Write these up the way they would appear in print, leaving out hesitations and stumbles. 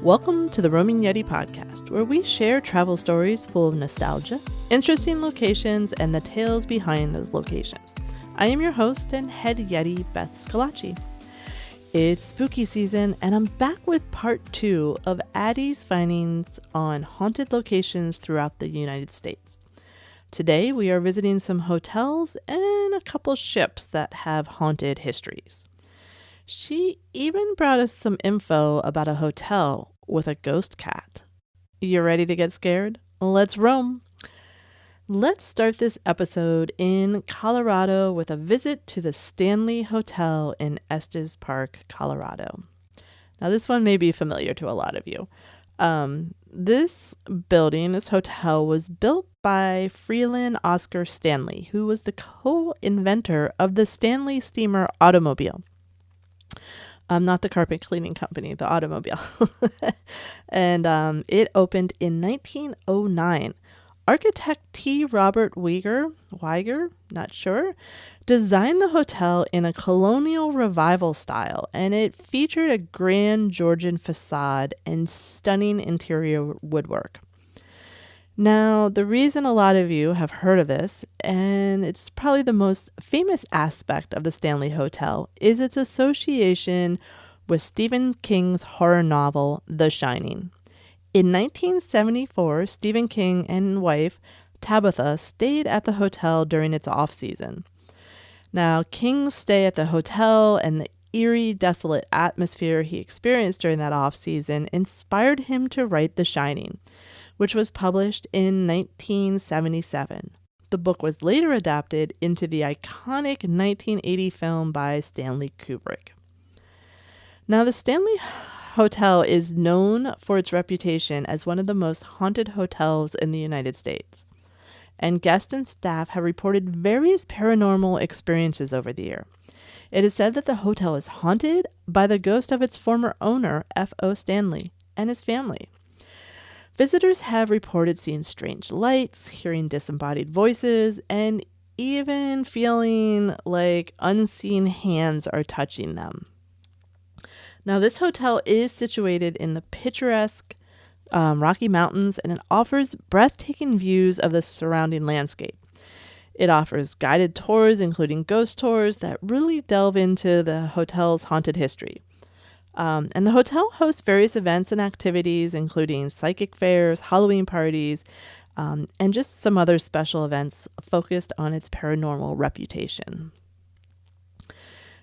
Welcome to the Roaming Yeti podcast, where we share travel stories full of nostalgia, interesting locations, and the tales behind those locations. I am your host and head Yeti, Beth Schillaci. It's spooky season, and I'm back with part 2 of Addie's findings on haunted locations throughout the United States. Today, we are visiting some hotels and a couple ships that have haunted histories. She even brought us some info about a hotel with a ghost cat. You ready to get scared? Let's roam. Let's start this episode in Colorado with a visit to the Stanley Hotel in Estes Park, Colorado. Now, this one may be familiar to a lot of you. This hotel was built by Freeland Oscar Stanley, who was the co-inventor of the Stanley Steamer automobile. Not the carpet cleaning company, the automobile. And it opened in 1909. Architect T. Robert Weiger, not sure, designed the hotel in a colonial revival style, and it featured a grand Georgian facade and stunning interior woodwork. Now, the reason a lot of you have heard of this, and it's probably the most famous aspect of the Stanley Hotel, is its association with Stephen King's horror novel, The Shining. In 1974, Stephen King and wife, Tabitha, stayed at the hotel during its off-season. Now, King's stay at the hotel and the eerie, desolate atmosphere he experienced during that off-season inspired him to write The Shining, which was published in 1977. The book was later adapted into the iconic 1980 film by Stanley Kubrick. Now, the Stanley Hotel is known for its reputation as one of the most haunted hotels in the United States, and guests and staff have reported various paranormal experiences over the year. It is said that the hotel is haunted by the ghost of its former owner, F.O. Stanley, and his family. Visitors have reported seeing strange lights, hearing disembodied voices, and even feeling like unseen hands are touching them. Now, this hotel is situated in the picturesque Rocky Mountains, and it offers breathtaking views of the surrounding landscape. It offers guided tours, including ghost tours, that really delve into the hotel's haunted history. And the hotel hosts various events and activities, including psychic fairs, Halloween parties, and just some other special events focused on its paranormal reputation.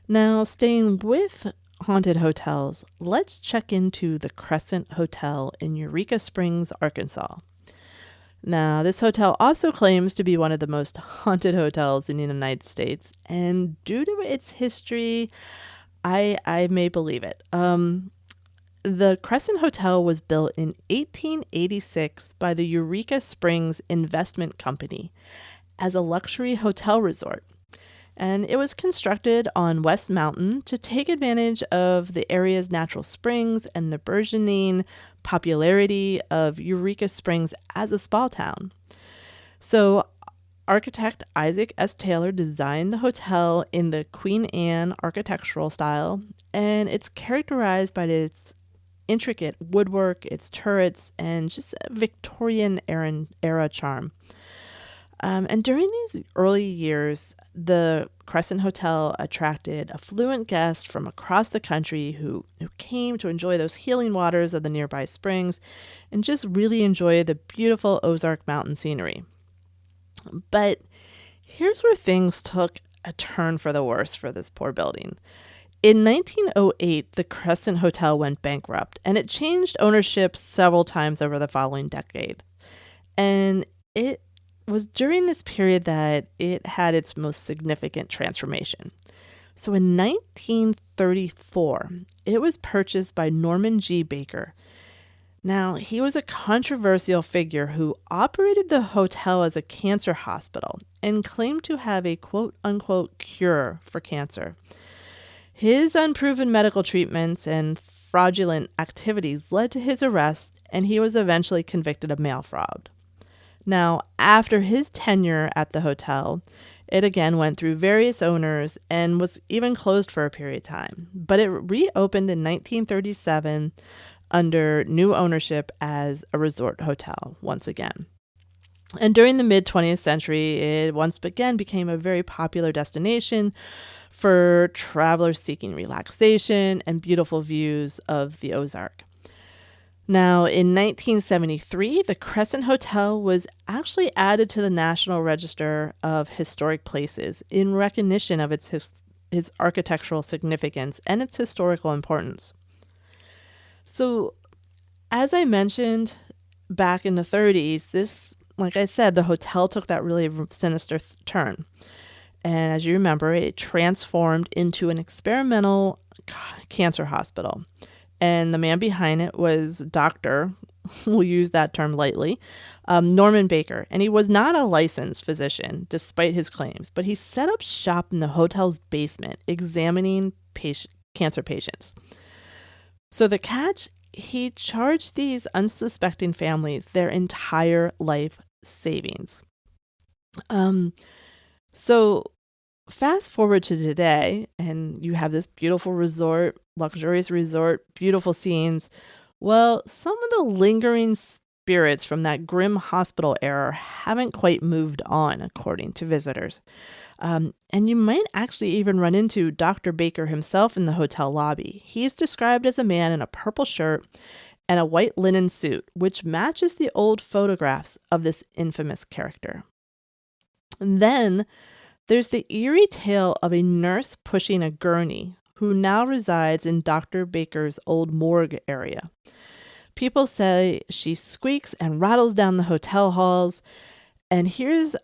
Now, staying with haunted hotels, let's check into the Crescent Hotel in Eureka Springs, Arkansas. Now, this hotel also claims to be one of the most haunted hotels in the United States, and due to its history, I may believe it. The Crescent Hotel was built in 1886 by the Eureka Springs Investment Company as a luxury hotel resort. And it was constructed on West Mountain to take advantage of the area's natural springs and the burgeoning popularity of Eureka Springs as a spa town. So, architect Isaac S. Taylor designed the hotel in the Queen Anne architectural style, and it's characterized by its intricate woodwork, its turrets, and just a Victorian era charm. And during these early years, the Crescent Hotel attracted affluent guests from across the country who came to enjoy those healing waters of the nearby springs and just really enjoy the beautiful Ozark Mountain scenery. But here's where things took a turn for the worse for this poor building. In 1908, the Crescent Hotel went bankrupt, and it changed ownership several times over the following decade. And it was during this period that it had its most significant transformation. So in 1934, it was purchased by Norman G. Baker. Now, he was a controversial figure who operated the hotel as a cancer hospital and claimed to have a quote-unquote cure for cancer. His unproven medical treatments and fraudulent activities led to his arrest, and he was eventually convicted of mail fraud. Now, after his tenure at the hotel, it again went through various owners and was even closed for a period of time. But it reopened in 1937 under new ownership as a resort hotel once again. And during the mid-20th century, it once again became a very popular destination for travelers seeking relaxation and beautiful views of the Ozark. Now, in 1973, the Crescent Hotel was actually added to the National Register of Historic Places in recognition of its architectural significance and its historical importance. So, as I mentioned, back in the 30s, this, like I said, the hotel took that really sinister turn. And as you remember, it transformed into an experimental cancer hospital. And the man behind it was Dr., we'll use that term lightly, Norman Baker. And he was not a licensed physician, despite his claims, but he set up shop in the hotel's basement, examining cancer patients. So the catch, he charged these unsuspecting families their entire life savings. So fast forward to today, and you have this beautiful resort, luxurious resort, beautiful scenes. Well, some of the lingering spirits from that grim hospital era haven't quite moved on, according to visitors. And you might actually even run into Dr. Baker himself in the hotel lobby. He's described as a man in a purple shirt and a white linen suit, which matches the old photographs of this infamous character. And then there's the eerie tale of a nurse pushing a gurney who now resides in Dr. Baker's old morgue area. People say she squeaks and rattles down the hotel halls. And here's,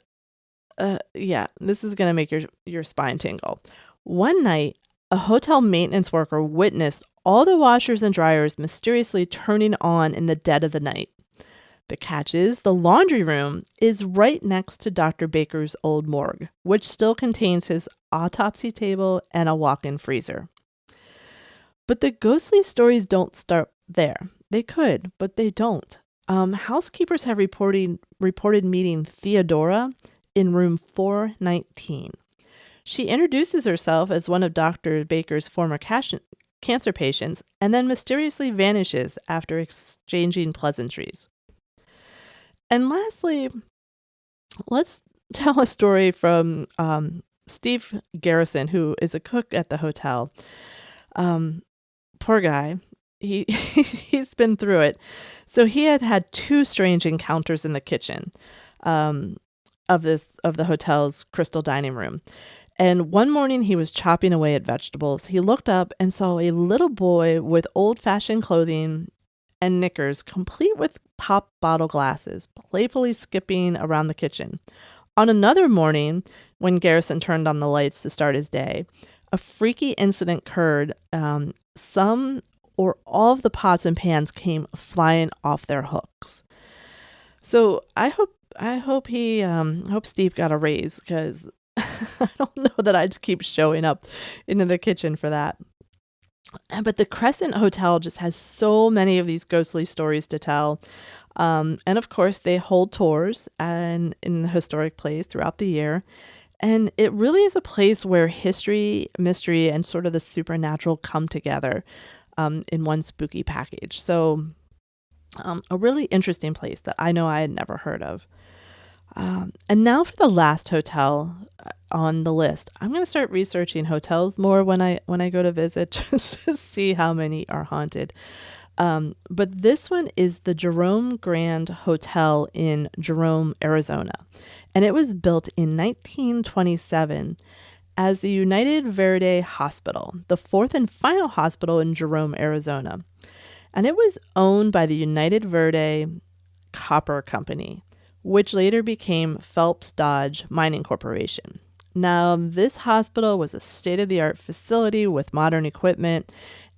this is going to make your spine tingle. One night, a hotel maintenance worker witnessed all the washers and dryers mysteriously turning on in the dead of the night. The catch is the laundry room is right next to Dr. Baker's old morgue, which still contains his autopsy table and a walk-in freezer. But the ghostly stories don't start there. They could, but they don't. Housekeepers have reported meeting Theodora in room 419. She introduces herself as one of Dr. Baker's former cancer patients and then mysteriously vanishes after exchanging pleasantries. And lastly, let's tell a story from Steve Garrison, who is a cook at the hotel. Poor guy. He's been through it. So he had two strange encounters in the kitchen of the hotel's crystal dining room. And one morning he was chopping away at vegetables. He looked up and saw a little boy with old-fashioned clothing and knickers, complete with pop bottle glasses, playfully skipping around the kitchen. On another morning, when Garrison turned on the lights to start his day, a freaky incident occurred. Some or all of the pots and pans came flying off their hooks. So I hope Steve got a raise, because I don't know that I'd keep showing up into the kitchen for that. But the Crescent Hotel just has so many of these ghostly stories to tell. And of course, they hold tours in the historic place throughout the year. And it really is a place where history, mystery, and sort of the supernatural come together in one spooky package. So a really interesting place that I know I had never heard of. And now for the last hotel on the list. I'm going to start researching hotels more when I go to visit, just to see how many are haunted. But this one is the Jerome Grand Hotel in Jerome, Arizona. And it was built in 1927 as the United Verde Hospital, the fourth and final hospital in Jerome, Arizona. And it was owned by the United Verde Copper Company, which later became Phelps Dodge Mining Corporation. Now, this hospital was a state-of-the-art facility with modern equipment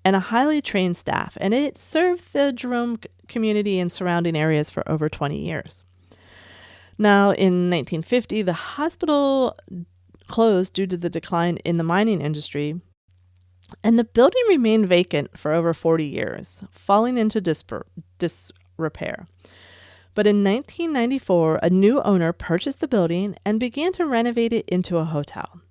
and a highly trained staff, and it served the Jerome community and surrounding areas for over 20 years. Now, in 1950, the hospital closed due to the decline in the mining industry, and the building remained vacant for over 40 years, falling into disrepair. But in 1994, a new owner purchased the building and began to renovate it into a hotel.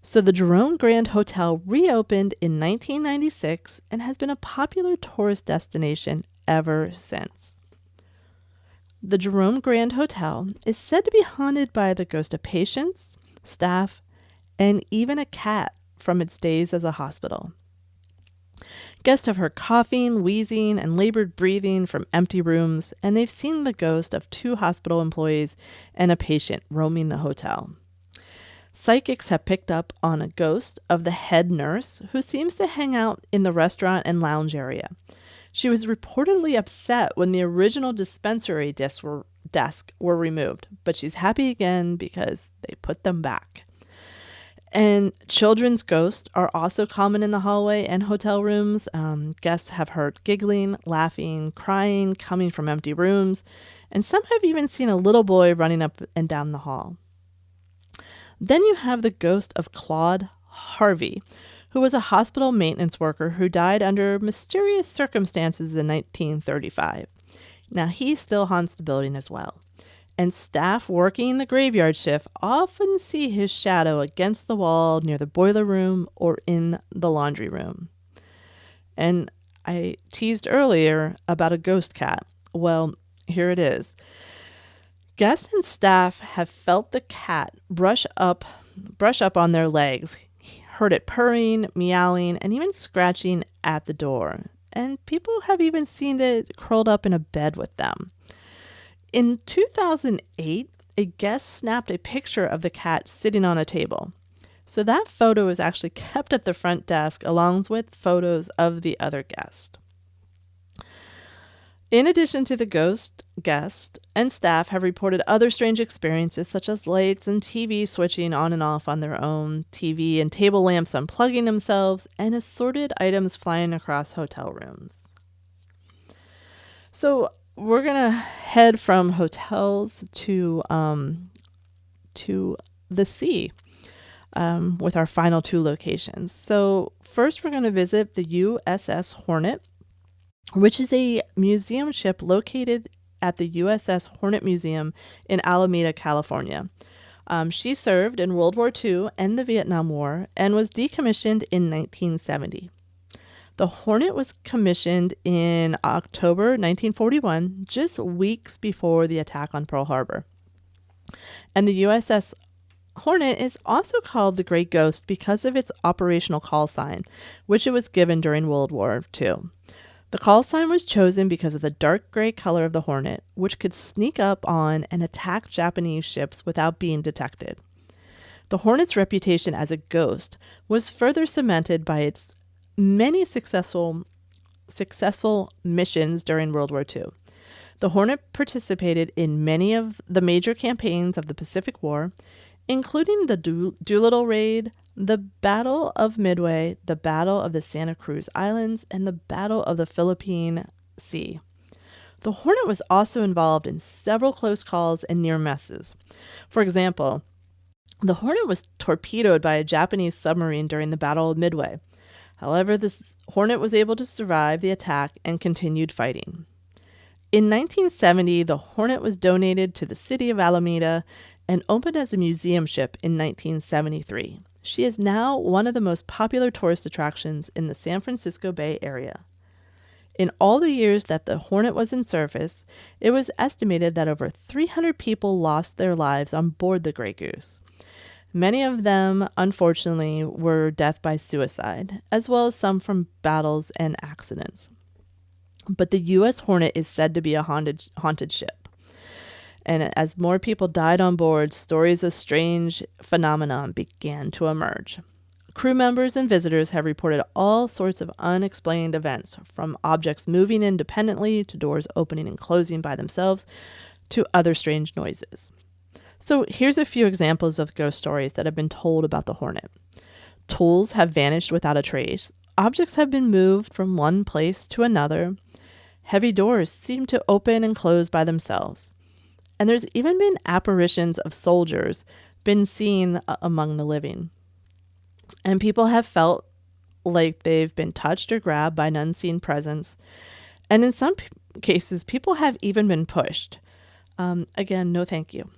So the Jerome Grand Hotel reopened in 1996 and has been a popular tourist destination ever since. The Jerome Grand Hotel is said to be haunted by the ghost of patients, staff, and even a cat from its days as a hospital. Guests have heard coughing, wheezing, and labored breathing from empty rooms, and they've seen the ghost of 2 hospital employees and a patient roaming the hotel. Psychics have picked up on a ghost of the head nurse who seems to hang out in the restaurant and lounge area. She was reportedly upset when the original dispensary desks were removed, but she's happy again because they put them back. And children's ghosts are also common in the hallway and hotel rooms. Guests have heard giggling, laughing, crying coming from empty rooms, and some have even seen a little boy running up and down the hall. Then you have the ghost of Claude Harvey, who was a hospital maintenance worker who died under mysterious circumstances in 1935. Now, he still haunts the building as well, and staff working the graveyard shift often see his shadow against the wall near the boiler room or in the laundry room. And I teased earlier about a ghost cat. Well, here it is. Guests and staff have felt the cat brush up on their legs, heard it purring, meowing, and even scratching at the door. And people have even seen it curled up in a bed with them. In 2008, a guest snapped a picture of the cat sitting on a table. So that photo is actually kept at the front desk along with photos of the other guest. In addition to the ghost, guests and staff have reported other strange experiences such as lights and TV switching on and off on their own, TV and table lamps unplugging themselves, and assorted items flying across hotel rooms. So we're going to head from hotels to the sea with our final 2 locations. So first we're going to visit the USS Hornet, which is a museum ship located at the USS Hornet Museum in Alameda, California. She served in World War II and the Vietnam War and was decommissioned in 1970. The Hornet was commissioned in October 1941, just weeks before the attack on Pearl Harbor. And the USS Hornet is also called the Great Ghost because of its operational call sign, which it was given during World War II. The call sign was chosen because of the dark gray color of the Hornet, which could sneak up on and attack Japanese ships without being detected. The Hornet's reputation as a ghost was further cemented by its many successful missions during World War II. The Hornet participated in many of the major campaigns of the Pacific War, including the Doolittle Raid, the Battle of Midway, the Battle of the Santa Cruz Islands, and the Battle of the Philippine Sea. The Hornet was also involved in several close calls and near misses. For example, the Hornet was torpedoed by a Japanese submarine during the Battle of Midway. However, this Hornet was able to survive the attack and continued fighting. In 1970, the Hornet was donated to the city of Alameda and opened as a museum ship in 1973. She is now one of the most popular tourist attractions in the San Francisco Bay Area. In all the years that the Hornet was in service, it was estimated that over 300 people lost their lives on board the Grey Goose. Many of them, unfortunately, were death by suicide, as well as some from battles and accidents. But the U.S. Hornet is said to be a haunted ship. And as more people died on board, stories of strange phenomenon began to emerge. Crew members and visitors have reported all sorts of unexplained events, from objects moving independently to doors opening and closing by themselves to other strange noises. So here's a few examples of ghost stories that have been told about the Hornet. Tools have vanished without a trace. Objects have been moved from one place to another. Heavy doors seem to open and close by themselves. And there's even been apparitions of soldiers been seen among the living. And people have felt like they've been touched or grabbed by an unseen presence. And in some cases, people have even been pushed. Again, no thank you.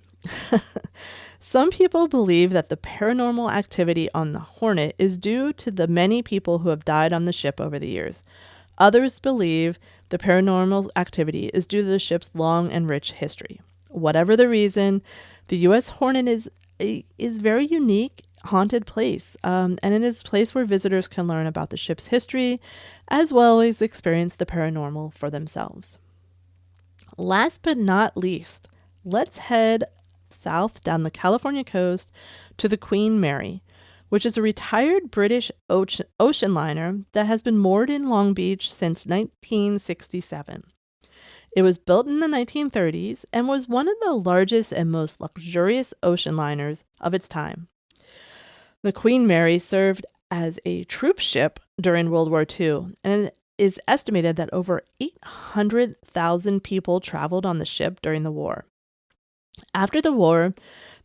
Some people believe that the paranormal activity on the Hornet is due to the many people who have died on the ship over the years. Others believe the paranormal activity is due to the ship's long and rich history. Whatever the reason, the U.S. Hornet is a very unique haunted place, and it is a place where visitors can learn about the ship's history as well as experience the paranormal for themselves. Last but not least, let's head south down the California coast to the Queen Mary, which is a retired British ocean liner that has been moored in Long Beach since 1967. It was built in the 1930s and was one of the largest and most luxurious ocean liners of its time. The Queen Mary served as a troop ship during World War II, and it is estimated that over 800,000 people traveled on the ship during the war. After the war,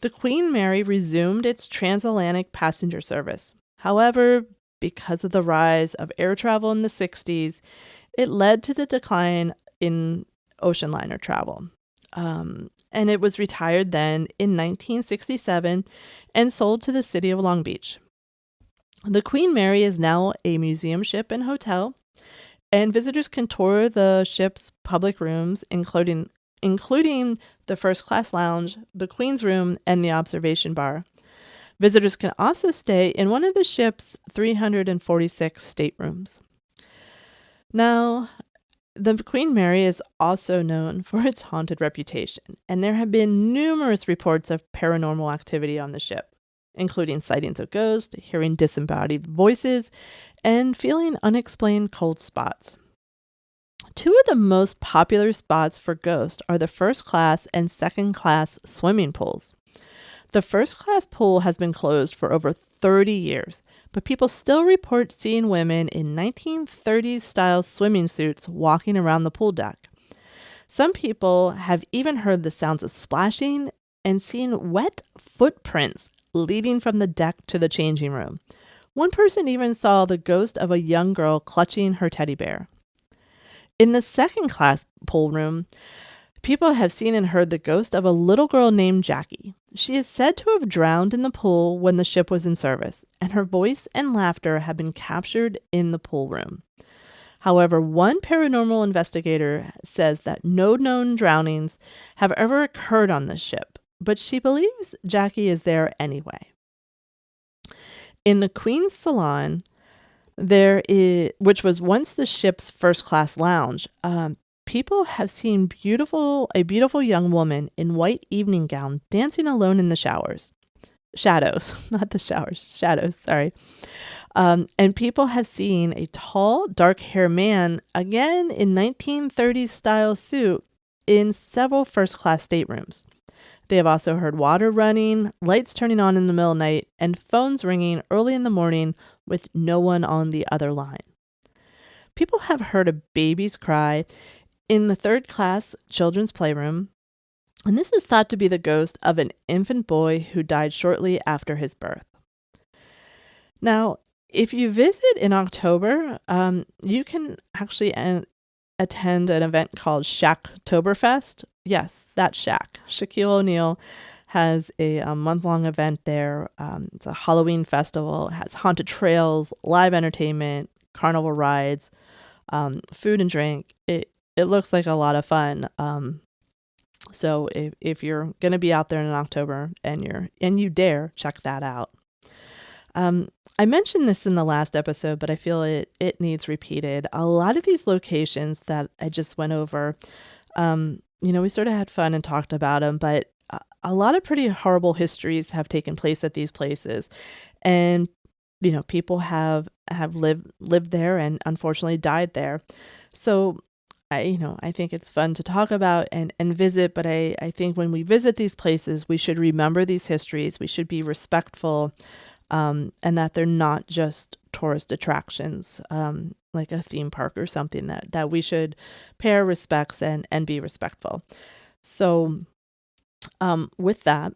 the Queen Mary resumed its transatlantic passenger service. However, because of the rise of air travel in the 60s, it led to the decline in ocean liner travel. And it was retired then in 1967 and sold to the city of Long Beach. The Queen Mary is now a museum ship and hotel, and visitors can tour the ship's public rooms, including the first class lounge, the Queen's room, and the observation bar. Visitors can also stay in one of the ship's 346 staterooms. Now, the Queen Mary is also known for its haunted reputation, and there have been numerous reports of paranormal activity on the ship, including sightings of ghosts, hearing disembodied voices, and feeling unexplained cold spots. Two of the most popular spots for ghosts are the first class and second class swimming pools. The first class pool has been closed for over 30 years, but people still report seeing women in 1930s style swimming suits walking around the pool deck. Some people have even heard the sounds of splashing and seen wet footprints leading from the deck to the changing room. One person even saw the ghost of a young girl clutching her teddy bear. In the second class pool room, people have seen and heard the ghost of a little girl named Jackie. She is said to have drowned in the pool when the ship was in service, and her voice and laughter have been captured in the pool room. However, one paranormal investigator says that no known drownings have ever occurred on the ship, but she believes Jackie is there anyway. In the Queen's Salon, which was once the ship's first class lounge, people have seen a beautiful young woman in white evening gown dancing alone in the shadows, not the showers, shadows, sorry. And people have seen a tall, dark-haired man, again in 1930s style suit, in several first-class staterooms. They have also heard water running, lights turning on in the middle of the night, and phones ringing early in the morning with no one on the other line. People have heard a baby's cry in the third-class children's playroom, and this is thought to be the ghost of an infant boy who died shortly after his birth. Now, if you visit in October, you can actually attend an event called Shacktoberfest. Yes, that's Shaq. Shaquille O'Neal has a month-long event there. It's a Halloween festival. It has haunted trails, live entertainment, carnival rides, food and drink. It looks like a lot of fun. So if you're going to be out there in October and you dare, check that out. I mentioned this in the last episode, but I feel it needs repeated. A lot of these locations that I just went over, we sort of had fun and talked about them, but a lot of pretty horrible histories have taken place at these places. And, people have lived there and unfortunately died there. So I think it's fun to talk about and visit, but I think when we visit these places, we should remember these histories. We should be respectful, and that they're not just tourist attractions, like a theme park or something, that we should pay our respects and be respectful. So with that,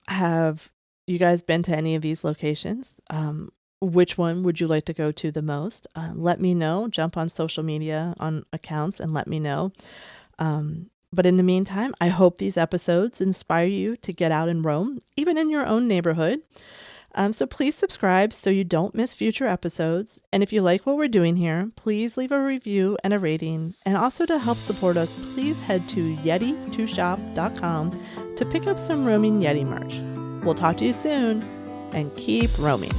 have you guys been to any of these locations? Which one would you like to go to the most? Let me know. Jump on social media on accounts and let me know. But in the meantime, I hope these episodes inspire you to get out and roam, even in your own neighborhood. So please subscribe so you don't miss future episodes. And if you like what we're doing here, please leave a review and a rating. And also to help support us, please head to yeti2shop.com to pick up some Roaming Yeti merch. We'll talk to you soon, and keep roaming.